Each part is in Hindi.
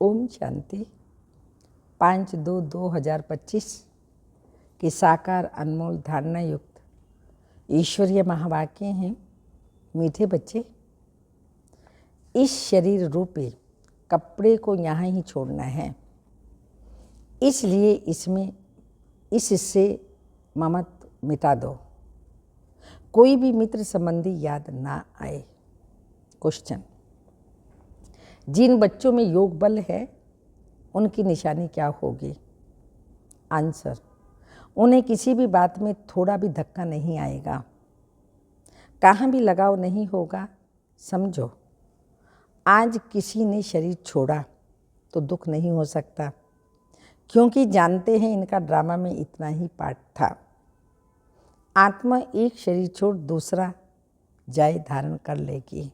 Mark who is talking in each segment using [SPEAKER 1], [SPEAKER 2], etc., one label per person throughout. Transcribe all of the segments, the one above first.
[SPEAKER 1] ओम शांति। 5/2/2025 के साकार अनमोल धारणा युक्त ईश्वरीय महावाक्य हैं। मीठे बच्चे, इस शरीर रूपी कपड़े को यहाँ ही छोड़ना है, इसलिए इससे ममत्व मिटा दो। कोई भी मित्र संबंधी याद ना आए। क्वेश्चन, जिन बच्चों में योग बल है उनकी निशानी क्या होगी? आंसर, उन्हें किसी भी बात में थोड़ा भी धक्का नहीं आएगा, कहाँ भी लगाव नहीं होगा। समझो, आज किसी ने शरीर छोड़ा तो दुख नहीं हो सकता, क्योंकि जानते हैं इनका ड्रामा में इतना ही पार्ट था। आत्मा एक शरीर छोड़ दूसरा जाय धारण कर लेगी।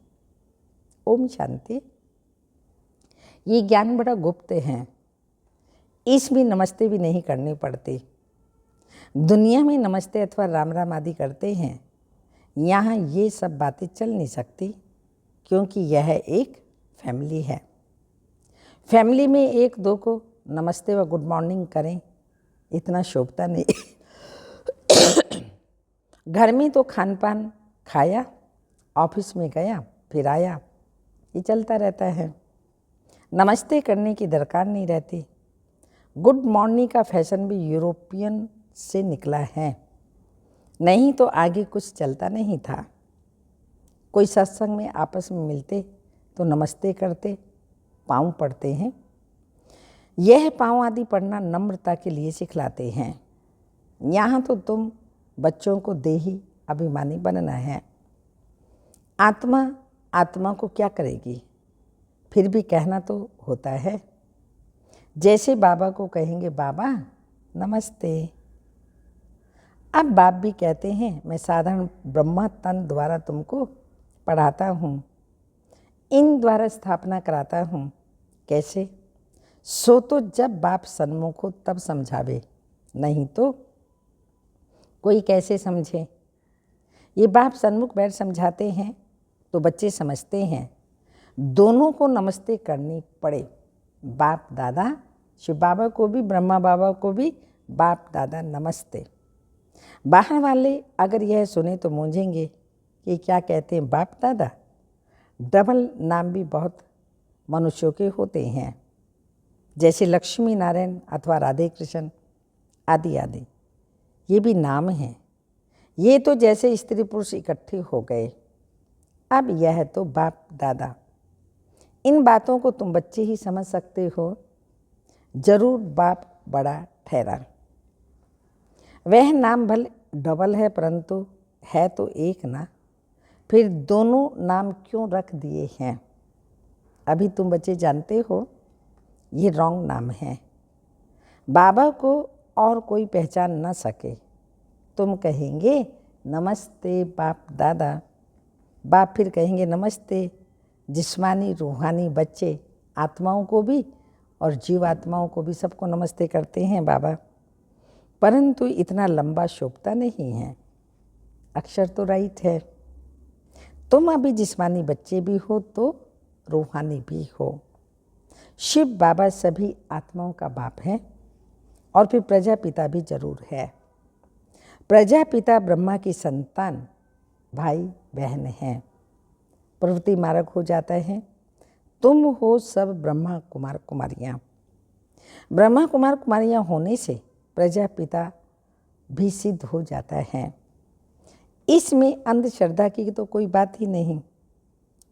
[SPEAKER 1] ओम शांति। ये ज्ञान बड़ा गुप्त है, इसमें नमस्ते भी नहीं करनी पड़ती। दुनिया में नमस्ते अथवा राम राम आदि करते हैं, यहाँ ये सब बातें चल नहीं सकती, क्योंकि यह एक फैमिली है। फैमिली में एक दो को नमस्ते व गुड मॉर्निंग करें, इतना शोभता नहीं। घर में तो खान पान खाया, ऑफिस में गया फिर आया, ये चलता रहता है। नमस्ते करने की दरकार नहीं रहती। गुड मॉर्निंग का फैशन भी यूरोपियन से निकला है, नहीं तो आगे कुछ चलता नहीं था। कोई सत्संग में आपस में मिलते तो नमस्ते करते, पाँव पड़ते हैं। यह पाँव आदि पढ़ना नम्रता के लिए सिखलाते हैं। यहाँ तो तुम बच्चों को देही अभिमानी बनना है। आत्मा को क्या करेगी? फिर भी कहना तो होता है। जैसे बाबा को कहेंगे, बाबा नमस्ते। अब बाप भी कहते हैं, मैं साधारण ब्रह्मा तन द्वारा तुमको पढ़ाता हूँ, इन द्वारा स्थापना कराता हूँ। कैसे? सो तो जब बाप सन्मुख हो तब समझावे, नहीं तो कोई कैसे समझे? ये बाप सन्मुख बैठ समझाते हैं तो बच्चे समझते हैं। दोनों को नमस्ते करनी पड़े, बाप दादा, शिव बाबा को भी, ब्रह्मा बाबा को भी बाप दादा नमस्ते। बाहर वाले अगर यह सुने तो मूंझेंगे कि क्या कहते हैं बाप दादा। डबल नाम भी बहुत मनुष्यों के होते हैं, जैसे लक्ष्मी नारायण अथवा राधे कृष्ण आदि आदि, ये भी नाम हैं। ये तो जैसे स्त्री पुरुष इकट्ठे हो गए। अब यह तो बाप दादा। इन बातों को तुम बच्चे ही समझ सकते हो। जरूर बाप बड़ा ठहरा। वह नाम भले डबल है, परंतु है तो एक ना, फिर दोनों नाम क्यों रख दिए हैं? अभी तुम बच्चे जानते हो ये रॉन्ग नाम है। बाबा को और कोई पहचान न सके, तुम कहेंगे नमस्ते बाप दादा। बाप फिर कहेंगे नमस्ते जिस्मानी रूहानी बच्चे, आत्माओं को भी और जीवात्माओं को भी, सबको नमस्ते करते हैं बाबा। परंतु इतना लंबा शोभता नहीं है। अक्षर तो राइट है। तुम अभी जिस्मानी बच्चे भी हो तो रूहानी भी हो। शिव बाबा सभी आत्माओं का बाप है, और फिर प्रजापिता भी जरूर है। प्रजापिता ब्रह्मा की संतान भाई बहन हैं। प्रवृत्ति मार्ग हो जाता है। तुम हो सब ब्रह्मा कुमार कुमारियाँ। ब्रह्मा कुमार कुमारियाँ होने से प्रजापिता भी सिद्ध हो जाता है। इसमें अंधश्रद्धा की तो कोई बात ही नहीं।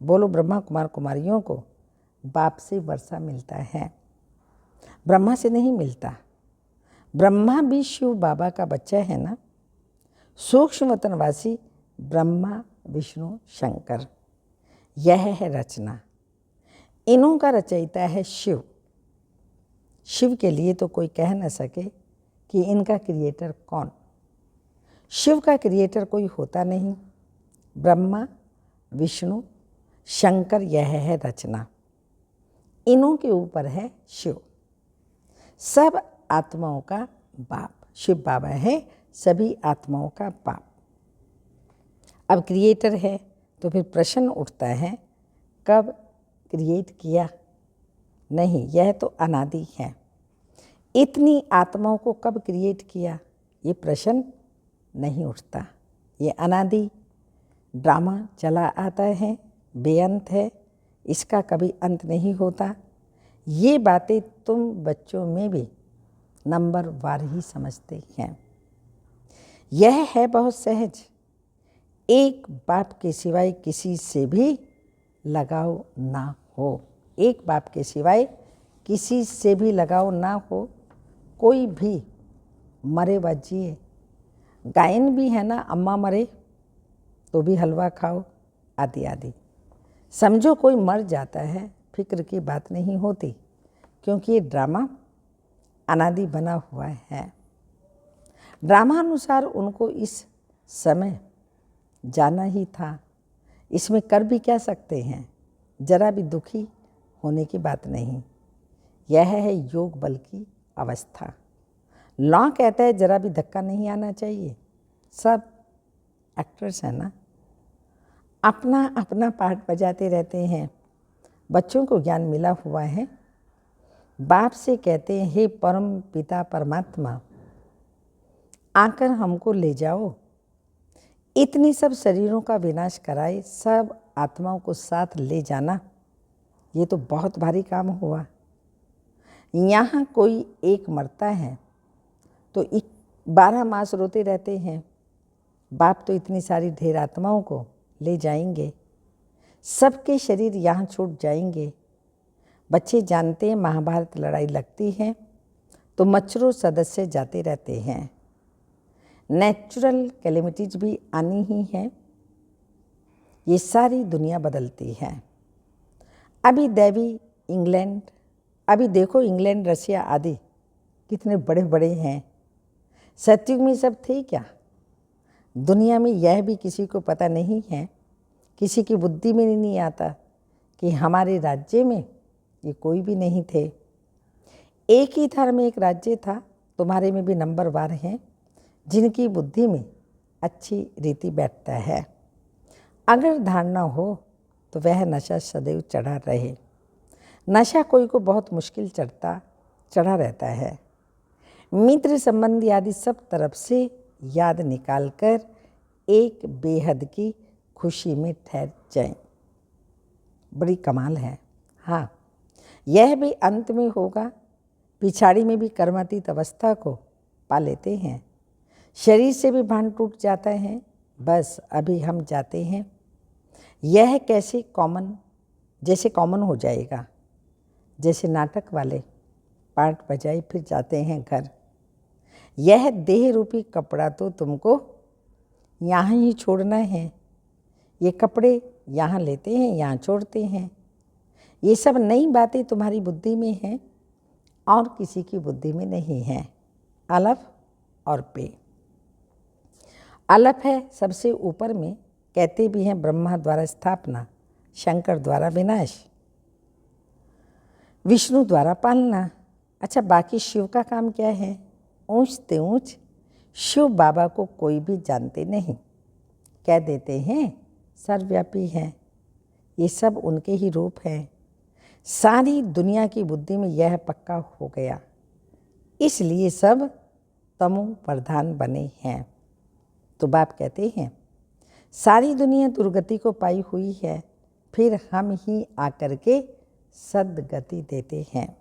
[SPEAKER 1] बोलो, ब्रह्मा कुमार कुमारियों को बाप से वर्षा मिलता है, ब्रह्मा से नहीं मिलता। ब्रह्मा भी शिव बाबा का बच्चा है ना। सूक्ष्म वतनवासी ब्रह्मा विष्णु शंकर, यह है रचना। इन्हों का रचयिता है शिव। शिव के लिए तो कोई कह न सके कि इनका क्रिएटर कौन। शिव का क्रिएटर कोई होता नहीं। ब्रह्मा विष्णु शंकर, यह है रचना। इन्हों के ऊपर है शिव, सब आत्माओं का बाप। शिव बाबा है सभी आत्माओं का बाप। अब क्रिएटर है तो फिर प्रश्न उठता है, कब क्रिएट किया? नहीं, यह तो अनादि है। इतनी आत्माओं को कब क्रिएट किया, ये प्रश्न नहीं उठता। ये अनादि ड्रामा चला आता है, बेअंत है, इसका कभी अंत नहीं होता। ये बातें तुम बच्चों में भी नंबर वार ही समझते हैं। यह है बहुत सहज, एक बाप के सिवाय किसी से भी लगाव ना हो। एक बाप के सिवाय किसी से भी लगाव ना हो। कोई भी मरे व जिए, गायन भी है ना, अम्मा मरे तो भी हलवा खाओ, आदि आदि। समझो कोई मर जाता है, फिक्र की बात नहीं होती, क्योंकि ये ड्रामा अनादि बना हुआ है। ड्रामानुसार उनको इस समय जाना ही था। इसमें कर भी क्या सकते हैं, जरा भी दुखी होने की बात नहीं। यह है योग बल की अवस्था। लॉ कहता है जरा भी धक्का नहीं आना चाहिए। सब एक्टर्स हैं ना, अपना अपना पार्ट बजाते रहते हैं। बच्चों को ज्ञान मिला हुआ है। बाप से कहते हैं, हे परम पिता परमात्मा, आकर हमको ले जाओ। इतनी सब शरीरों का विनाश कराए, सब आत्माओं को साथ ले जाना, ये तो बहुत भारी काम हुआ। यहाँ कोई एक मरता है तो 12 मास रोते रहते हैं। बाप तो इतनी सारी ढेर आत्माओं को ले जाएंगे, सबके शरीर यहाँ छूट जाएंगे। बच्चे जानते हैं महाभारत लड़ाई लगती है तो मच्छरों सदस्य जाते रहते हैं। नेचुरल कैलेमिटीज भी आनी ही है। ये सारी दुनिया बदलती है। अभी दैवी इंग्लैंड, अभी देखो इंग्लैंड रशिया आदि कितने बड़े बड़े हैं। सतयुग में सब थे क्या? दुनिया में यह भी किसी को पता नहीं है, किसी की बुद्धि में नहीं आता कि हमारे राज्य में ये कोई भी नहीं थे। एक ही धर्म में एक राज्य था। तुम्हारे में भी नंबर वार हैं जिनकी बुद्धि में अच्छी रीति बैठता है। अगर धारणा हो तो वह नशा सदैव चढ़ा रहे। नशा कोई को बहुत मुश्किल चढ़ा रहता है। मित्र संबंधी आदि सब तरफ से याद निकालकर एक बेहद की खुशी में ठहर जाएं। बड़ी कमाल है। हाँ, यह भी अंत में होगा। पिछाड़ी में भी कर्मातीत अवस्था को पा लेते हैं। शरीर से भी भान टूट जाता है। बस अभी हम जाते हैं। यह कैसे जैसे कॉमन हो जाएगा, जैसे नाटक वाले पार्ट बजाए फिर जाते हैं घर। यह देह रूपी कपड़ा तो तुमको यहाँ ही छोड़ना है। ये कपड़े यहाँ लेते हैं, यहाँ छोड़ते हैं। ये सब नई बातें तुम्हारी बुद्धि में हैं और किसी की बुद्धि में नहीं है। अलफ और पे। अलफ है सबसे ऊपर में, कहते भी हैं ब्रह्मा द्वारा स्थापना, शंकर द्वारा विनाश, विष्णु द्वारा पालना। अच्छा, बाकी शिव का काम क्या है? ऊंच ते ऊंच शिव बाबा को कोई भी जानते नहीं, कह देते हैं सर्वव्यापी है। ये सब उनके ही रूप हैं। सारी दुनिया की बुद्धि में यह पक्का हो गया, इसलिए सब तमो प्रधान बने हैं। तो बाप कहते हैं सारी दुनिया दुर्गति को पाई हुई है, फिर हम ही आकर के सद्गति देते हैं।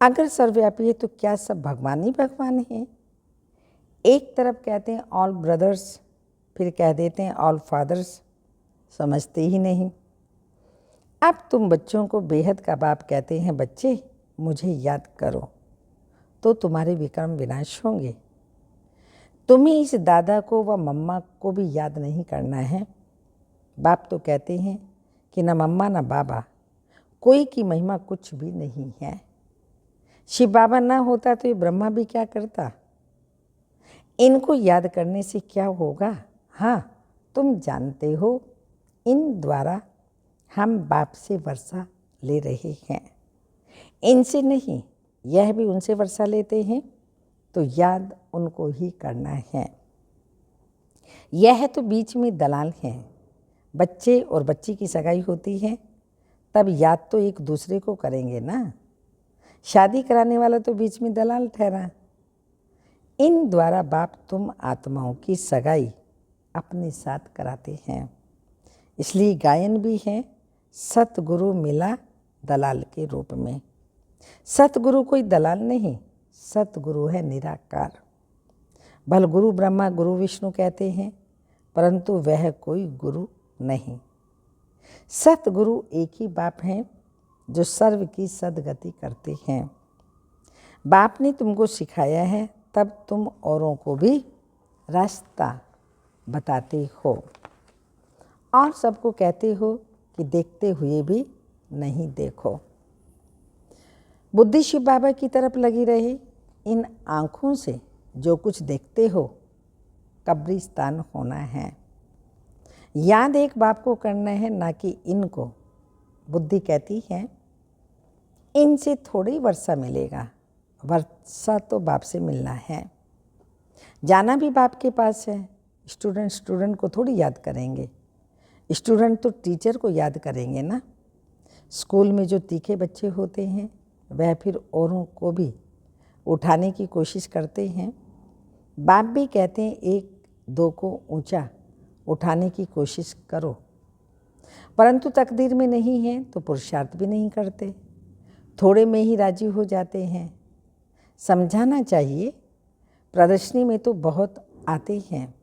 [SPEAKER 1] अगर सर्वव्यापी है तो क्या सब भगवान ही भगवान हैं? एक तरफ कहते हैं ऑल ब्रदर्स, फिर कह देते हैं ऑल फादर्स। समझते ही नहीं। अब तुम बच्चों को बेहद का बाप कहते हैं, बच्चे मुझे याद करो तो तुम्हारे विक्रम विनाश होंगे। तुम्हें इस दादा को व मम्मा को भी याद नहीं करना है। बाप तो कहते हैं कि न मम्मा न बाबा, कोई की महिमा कुछ भी नहीं है। शिव बाबा ना होता तो ये ब्रह्मा भी क्या करता? इनको याद करने से क्या होगा? हाँ, तुम जानते हो, इन द्वारा हम बाप से वर्षा ले रहे हैं, इनसे नहीं। यह भी उनसे वर्षा लेते हैं, तो याद उनको ही करना है। यह तो बीच में दलाल हैं। बच्चे और बच्ची की सगाई होती है तब याद तो एक दूसरे को करेंगे ना। शादी कराने वाला तो बीच में दलाल ठहरा। इन द्वारा बाप तुम आत्माओं की सगाई अपने साथ कराते हैं। इसलिए गायन भी है, सतगुरु मिला दलाल के रूप में। सतगुरु कोई दलाल नहीं, सतगुरु है निराकार। भल गुरु ब्रह्मा गुरु विष्णु कहते हैं, परंतु वह कोई गुरु नहीं। सतगुरु एक ही बाप हैं जो सर्व की सदगति करते हैं। बाप ने तुमको सिखाया है, तब तुम औरों को भी रास्ता बताते हो और सबको कहते हो कि देखते हुए भी नहीं देखो। बुद्धि शिव बाबा की तरफ लगी रहे। इन आँखों से जो कुछ देखते हो कब्रिस्तान होना है। याद एक बाप को करना है, ना कि इनको। बुद्धि कहती है इनसे थोड़ी वर्षा मिलेगा, वर्षा तो बाप से मिलना है। जाना भी बाप के पास है। स्टूडेंट को थोड़ी याद करेंगे, स्टूडेंट तो टीचर को याद करेंगे ना। स्कूल में जो तीखे बच्चे होते हैं वह फिर औरों को भी उठाने की कोशिश करते हैं। बाप भी कहते हैं एक दो को ऊंचा उठाने की कोशिश करो, परंतु तकदीर में नहीं है तो पुरुषार्थ भी नहीं करते, थोड़े में ही राजी हो जाते हैं। समझाना चाहिए, प्रदर्शनी में तो बहुत आते हैं,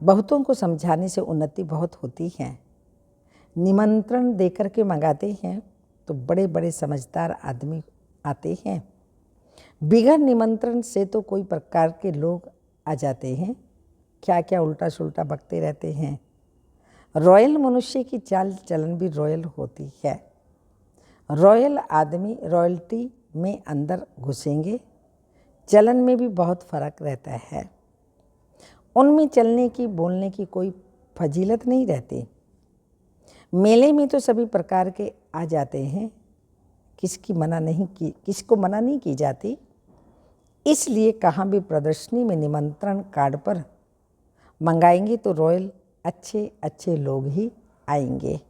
[SPEAKER 1] बहुतों को समझाने से उन्नति बहुत होती है। निमंत्रण देकर के मंगाते हैं तो बड़े बड़े समझदार आदमी आते हैं। बिगर निमंत्रण से तो कोई प्रकार के लोग आ जाते हैं, क्या क्या उल्टा सुल्टा बकते रहते हैं। रॉयल मनुष्य की चाल चलन भी रॉयल होती है। रॉयल आदमी रॉयल्टी में अंदर घुसेंगे, चलन में भी बहुत फर्क रहता है। उनमें चलने की बोलने की कोई फजीलत नहीं रहती। मेले में तो सभी प्रकार के आ जाते हैं, किसको मना नहीं की जाती। इसलिए कहाँ भी प्रदर्शनी में निमंत्रण कार्ड पर मंगाएंगे तो रॉयल अच्छे अच्छे लोग ही आएंगे,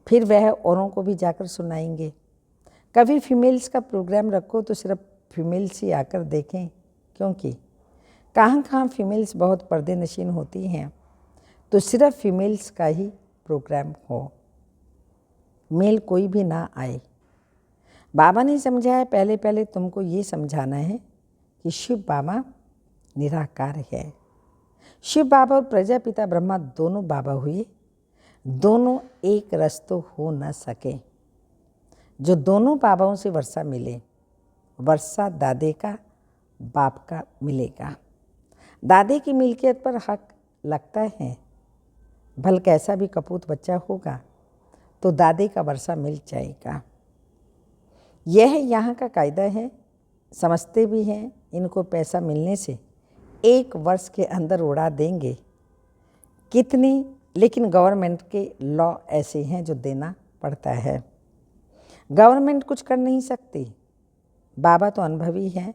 [SPEAKER 1] फिर वह औरों को भी जाकर सुनाएंगे। कभी फीमेल्स का प्रोग्राम रखो तो सिर्फ फीमेल्स ही आकर देखें, क्योंकि कहाँ कहाँ फीमेल्स बहुत पर्दे नशीन होती हैं, तो सिर्फ फीमेल्स का ही प्रोग्राम हो, मेल कोई भी ना आए। बाबा ने समझाया पहले पहले तुमको ये समझाना है कि शिव बाबा निराकार है। शिव बाबा और प्रजापिता ब्रह्मा दोनों बाबा हुए, दोनों एक रस तो हो न सके। जो दोनों बाबाओं से वर्षा मिले, वर्षा दादे का बाप का मिलेगा। दादे की मिल्कियत पर हक लगता है, भल कैसा भी कपूत बच्चा होगा तो दादे का वर्षा मिल जाएगा। यह यहाँ का कायदा है, समझते भी हैं। इनको पैसा मिलने से 1 वर्ष के अंदर उड़ा देंगे कितनी, लेकिन गवर्नमेंट के लॉ ऐसे हैं जो देना पड़ता है। गवर्नमेंट कुछ कर नहीं सकती। बाबा तो अनुभवी हैं।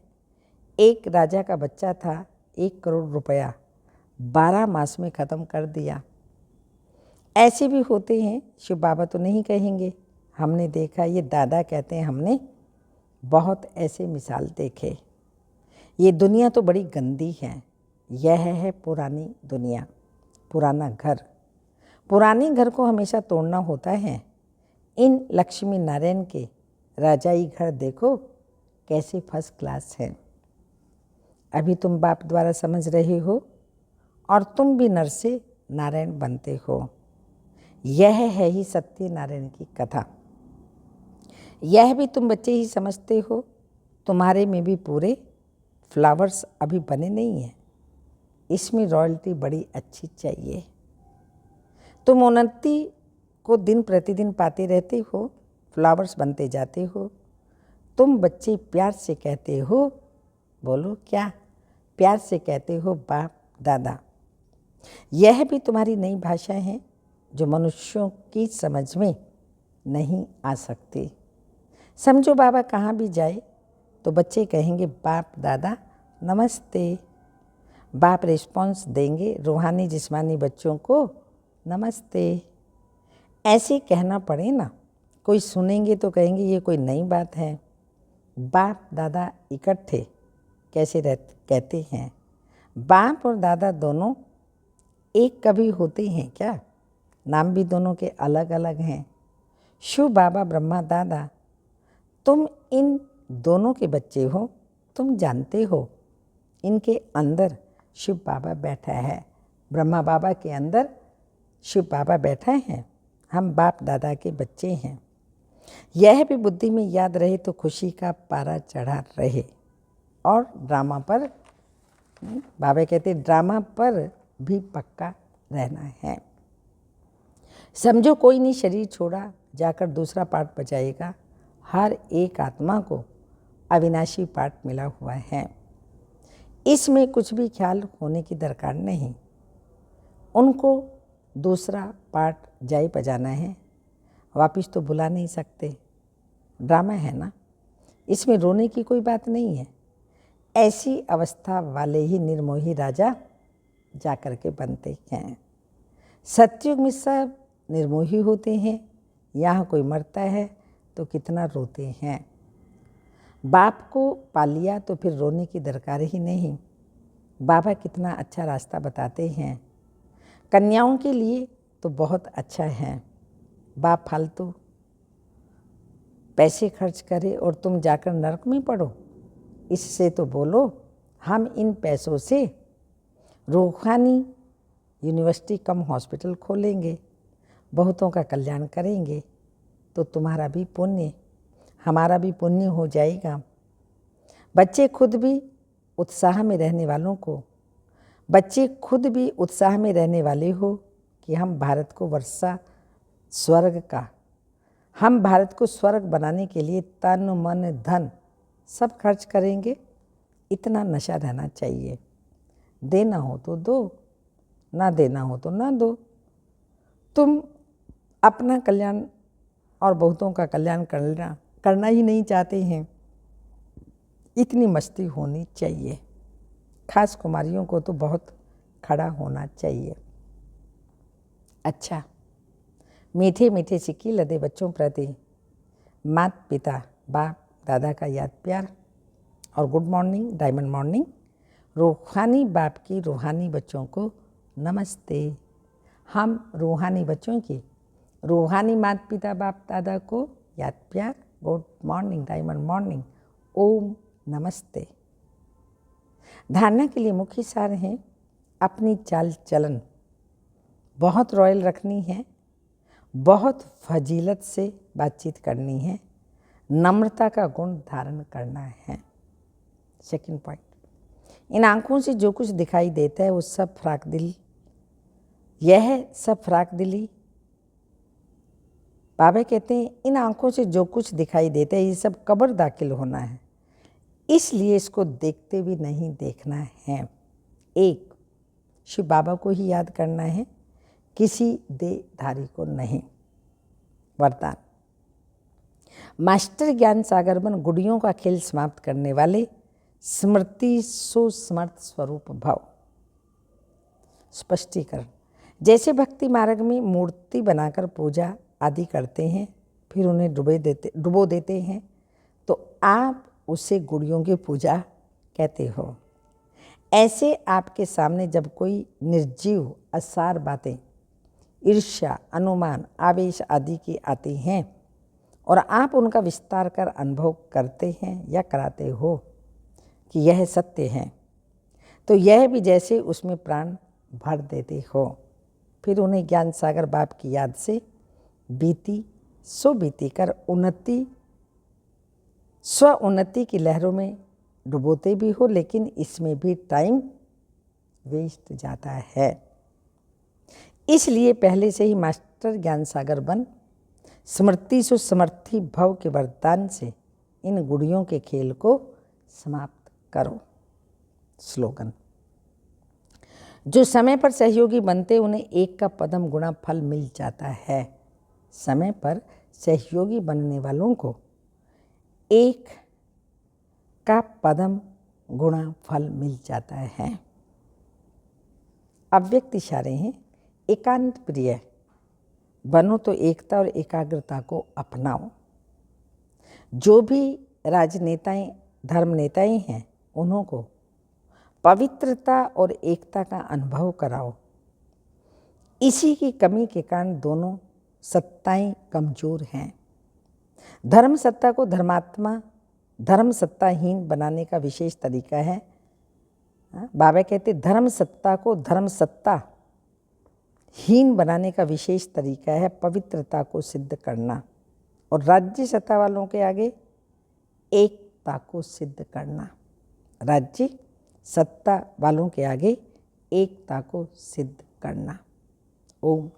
[SPEAKER 1] एक राजा का बच्चा था, 1 करोड़ रुपया 12 मास में ख़त्म कर दिया। ऐसे भी होते हैं। शिव बाबा तो नहीं कहेंगे, हमने देखा, ये दादा कहते हैं हमने बहुत ऐसे मिसाल देखे। ये दुनिया तो बड़ी गंदी है। यह है पुरानी दुनिया, पुराना घर। पुराने घर को हमेशा तोड़ना होता है। इन लक्ष्मी नारायण के राजाई घर देखो कैसे फर्स्ट क्लास है। अभी तुम बाप द्वारा समझ रहे हो और तुम भी नर से नारायण बनते हो। यह है ही सत्य नारायण की कथा। यह भी तुम बच्चे ही समझते हो। तुम्हारे में भी पूरे फ्लावर्स अभी बने नहीं हैं। इसमें रॉयल्टी बड़ी अच्छी चाहिए। तुम उन्नति को दिन प्रतिदिन पाते रहते हो, फ्लावर्स बनते जाते हो। तुम बच्चे प्यार से कहते हो, बोलो क्या, प्यार से कहते हो बाप दादा। यह भी तुम्हारी नई भाषा है जो मनुष्यों की समझ में नहीं आ सकती। समझो बाबा कहाँ भी जाए तो बच्चे कहेंगे बाप दादा नमस्ते। बाप रिस्पॉन्स देंगे रूहानी जिस्मानी बच्चों को नमस्ते। ऐसे कहना पड़े ना, कोई सुनेंगे तो कहेंगे ये कोई नई बात है। बाप दादा इकट्ठे कैसे कहते हैं? बाप और दादा दोनों एक कभी होते हैं क्या? नाम भी दोनों के अलग अलग हैं। शिव बाबा ब्रह्मा दादा, तुम इन दोनों के बच्चे हो, तुम जानते हो इनके अंदर शिव बाबा बैठा है, ब्रह्मा बाबा के अंदर शिव बाबा बैठा है। हम बाप दादा के बच्चे हैं। यह भी बुद्धि में याद रहे तो खुशी का पारा चढ़ा रहे। और ड्रामा पर, बाबा कहते ड्रामा पर भी पक्का रहना है। समझो कोई नहीं शरीर छोड़ा जाकर दूसरा पाठ बजाएगा। हर एक आत्मा को अविनाशी पाठ मिला हुआ है। इसमें कुछ भी ख्याल होने की दरकार नहीं। उनको दूसरा पाठ जाए बजाना है, वापिस तो बुला नहीं सकते। ड्रामा है ना, इसमें रोने की कोई बात नहीं है। ऐसी अवस्था वाले ही निर्मोही राजा जाकर के बनते हैं। सतयुग में सब निर्मोही होते हैं। यहाँ कोई मरता है तो कितना रोते हैं। बाप को पा लिया तो फिर रोने की दरकार ही नहीं। बाबा कितना अच्छा रास्ता बताते हैं। कन्याओं के लिए तो बहुत अच्छा है। बाप फालतू पैसे खर्च करे और तुम जाकर नरक में पड़ो। इससे तो बोलो हम इन पैसों से रूहानी यूनिवर्सिटी कम हॉस्पिटल खोलेंगे, बहुतों का कल्याण करेंगे, तो तुम्हारा भी पुण्य हमारा भी पुण्य हो जाएगा। बच्चे खुद भी उत्साह में रहने वाले हो कि हम भारत को स्वर्ग बनाने के लिए तन मन धन सब खर्च करेंगे। इतना नशा रहना चाहिए। देना हो तो दो, ना देना हो तो ना दो। तुम अपना कल्याण और बहुतों का कल्याण करना ही नहीं चाहते हैं। इतनी मस्ती होनी चाहिए। खास कुमारियों को तो बहुत खड़ा होना चाहिए। अच्छा, मीठे मीठे सिक्के लदे बच्चों प्रति माता पिता बाप दादा का याद प्यार और गुड मॉर्निंग, डायमंड मॉर्निंग। रूहानी बाप की रूहानी बच्चों को नमस्ते। हम रूहानी बच्चों की रूहानी माता पिता बाप दादा को याद प्यार, गुड मॉर्निंग, डायमंड मॉर्निंग, ओम नमस्ते। धारणा के लिए मुख्य सार हैं, अपनी चाल चलन बहुत रॉयल रखनी है, बहुत फजीलत से बातचीत करनी है, नम्रता का गुण धारण करना है। सेकंड पॉइंट, इन आँखों से जो कुछ दिखाई देता है वो सब फ्राक दिली, यह सब फ्राक दिली। बाबा कहते हैं इन आँखों से जो कुछ दिखाई देता है ये सब कब्र दाखिल होना है, इसलिए इसको देखते भी नहीं देखना है। एक, शिव बाबा को ही याद करना है, किसी देहधारी को नहीं। वरदान, मास्टर ज्ञान सागर बन गुड़ियों का खेल समाप्त करने वाले स्मृति सुस्मर्थ स्वरूप भव। स्पष्टीकरण, जैसे भक्ति मार्ग में मूर्ति बनाकर पूजा आदि करते हैं फिर उन्हें डुबो देते हैं, तो आप उसे गुड़ियों की पूजा कहते हो। ऐसे आपके सामने जब कोई निर्जीव असार बातें ईर्ष्या, अनुमान, आवेश आदि की आती हैं और आप उनका विस्तार कर अनुभव करते हैं या कराते हो कि यह सत्य है, तो यह भी जैसे उसमें प्राण भर देते हो। फिर उन्हें ज्ञान सागर बाप की याद से बीती कर स्व उन्नति की लहरों में डुबोते भी हो, लेकिन इसमें भी टाइम वेस्ट जाता है। इसलिए पहले से ही मास्टर ज्ञान सागर बन स्मृति सुसमर्थी भव के वरदान से इन गुड़ियों के खेल को समाप्त करो। स्लोगन, जो समय पर सहयोगी बनते उन्हें एक का पदम गुणा फल मिल जाता है। समय पर सहयोगी बनने वालों को एक का पदम गुणा फल मिल जाता है। अव्यक्त इशारे हैं, एकांत प्रिय बनो तो एकता और एकाग्रता को अपनाओ। जो भी राजनेताएं, धर्म नेताएं हैं, उन्हों को पवित्रता और एकता का अनुभव कराओ। इसी की कमी के कारण दोनों सत्ताएं कमजोर हैं। धर्म सत्ता को धर्म सत्ताहीन बनाने का विशेष तरीका है। बाबा कहते धर्म सत्ता को धर्म सत्ता हीन बनाने का विशेष तरीका है पवित्रता को सिद्ध करना और राज्य सत्ता वालों के आगे एकता को सिद्ध करना। राज्य सत्ता वालों के आगे एकता को सिद्ध करना। ओम